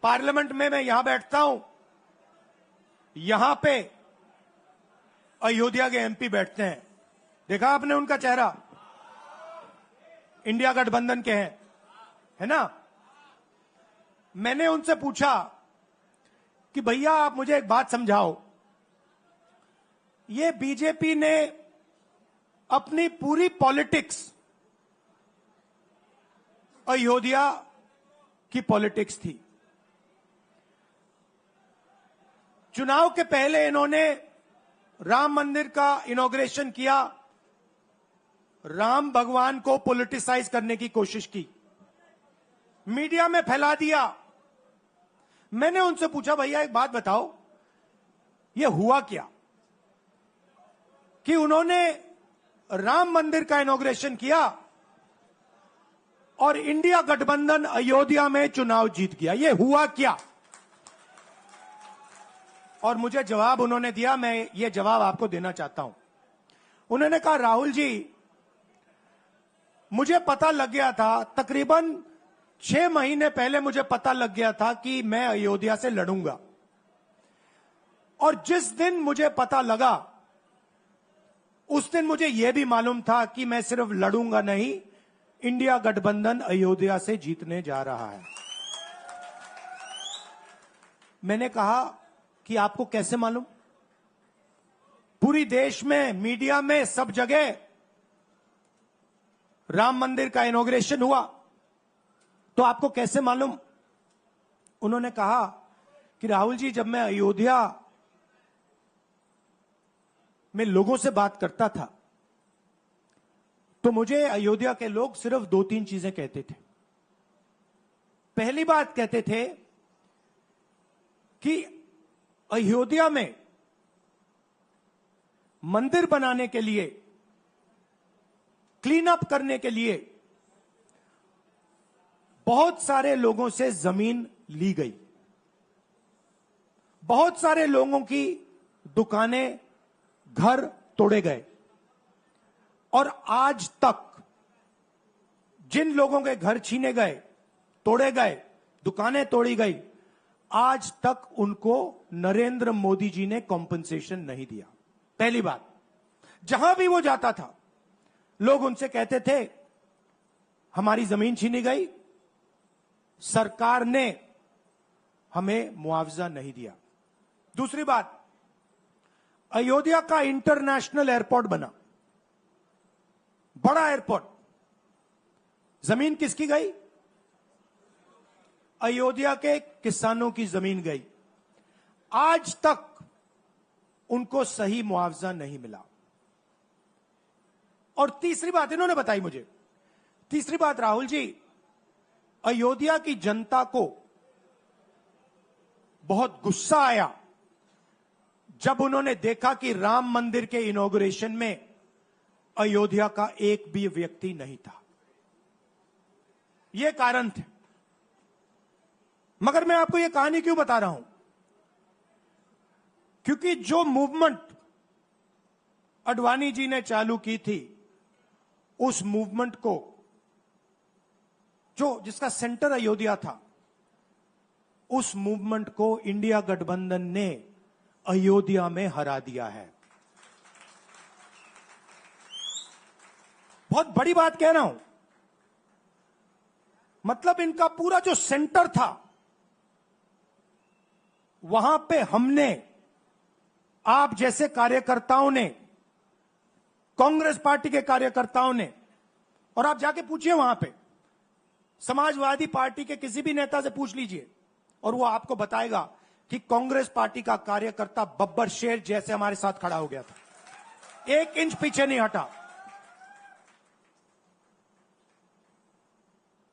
Parliament में मैं यहां बैठता हूं, यहां पे अयोध्या के एमपी बैठते हैं, देखा आपने उनका चेहरा, इंडिया गठबंधन के हैं, है ना। मैंने उनसे पूछा कि भैया आप मुझे एक बात समझाओ, ये बीजेपी ने अपनी पूरी पॉलिटिक्स अयोध्या की पॉलिटिक्स थी। चुनाव के पहले इन्होंने राम मंदिर का इनॉग्रेशन किया, राम भगवान को पॉलिटिसाइज करने की कोशिश की, मीडिया में फैला दिया। मैंने उनसे पूछा भैया एक बात बताओ, ये हुआ क्या कि उन्होंने राम मंदिर का इनॉग्रेशन किया और इंडिया गठबंधन अयोध्या में चुनाव जीत गया, ये हुआ क्या? और मुझे जवाब उन्होंने दिया, मैं ये जवाब आपको देना चाहता हूं। उन्होंने कहा राहुल जी, मुझे पता लग गया था, तकरीबन 6 महीने पहले मुझे पता लग गया था कि मैं अयोध्या से लड़ूंगा, और जिस दिन मुझे पता लगा उस दिन मुझे यह भी मालूम था कि मैं सिर्फ लड़ूंगा नहीं, इंडिया गठबंधन अयोध्या से जीतने जा रहा है। मैंने कहा कि आपको कैसे मालूम? पूरी देश में, मीडिया में, सब जगह राम मंदिर का इनॉग्रेशन हुआ, तो आपको कैसे मालूम? उन्होंने कहा कि राहुल जी, जब मैं अयोध्या में लोगों से बात करता था तो मुझे अयोध्या के लोग सिर्फ 2-3 चीजें कहते थे। पहली बात कहते थे कि अयोध्या में मंदिर बनाने के लिए, क्लीन अप करने के लिए बहुत सारे लोगों से जमीन ली गई, बहुत सारे लोगों की दुकानें, घर तोड़े गए, और आज तक जिन लोगों के घर छीने गए, तोड़े गए, दुकानें तोड़ी गई, आज तक उनको नरेंद्र मोदी जी ने कॉम्पनसेशन नहीं दिया। पहली बात, जहां भी वो जाता था लोग उनसे कहते थे हमारी जमीन छीनी गई, सरकार ने हमें मुआवजा नहीं दिया। दूसरी बात, अयोध्या का इंटरनेशनल एयरपोर्ट बना, बड़ा एयरपोर्ट, जमीन किसकी गई? अयोध्या के किसानों की जमीन गई, आज तक उनको सही मुआवजा नहीं मिला। और तीसरी बात इन्होंने बताई मुझे, तीसरी बात, राहुल जी, अयोध्या की जनता को बहुत गुस्सा आया जब उन्होंने देखा कि राम मंदिर के इनॉग्रेशन में अयोध्या का एक भी व्यक्ति नहीं था। यह कारण थे। मगर मैं आपको यह कहानी क्यों बता रहा हूं? क्योंकि जो मूवमेंट अडवाणी जी ने चालू की थी, उस मूवमेंट को, जिसका सेंटर अयोध्या था, उस मूवमेंट को इंडिया गठबंधन ने अयोध्या में हरा दिया है। बहुत बड़ी बात कह रहा हूं, मतलब इनका पूरा जो सेंटर था, वहां पे हमने, आप जैसे कार्यकर्ताओं ने, कांग्रेस पार्टी के कार्यकर्ताओं ने, और आप जाके पूछिए वहां पे, समाजवादी पार्टी के किसी भी नेता से पूछ लीजिए और वो आपको बताएगा कि कांग्रेस पार्टी का कार्यकर्ता बब्बर शेर जैसे हमारे साथ खड़ा हो गया था, 1 इंच पीछे नहीं हटा।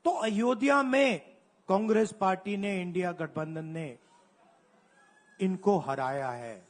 तो अयोध्या में कांग्रेस पार्टी ने, इंडिया गठबंधन ने इनको हराया है।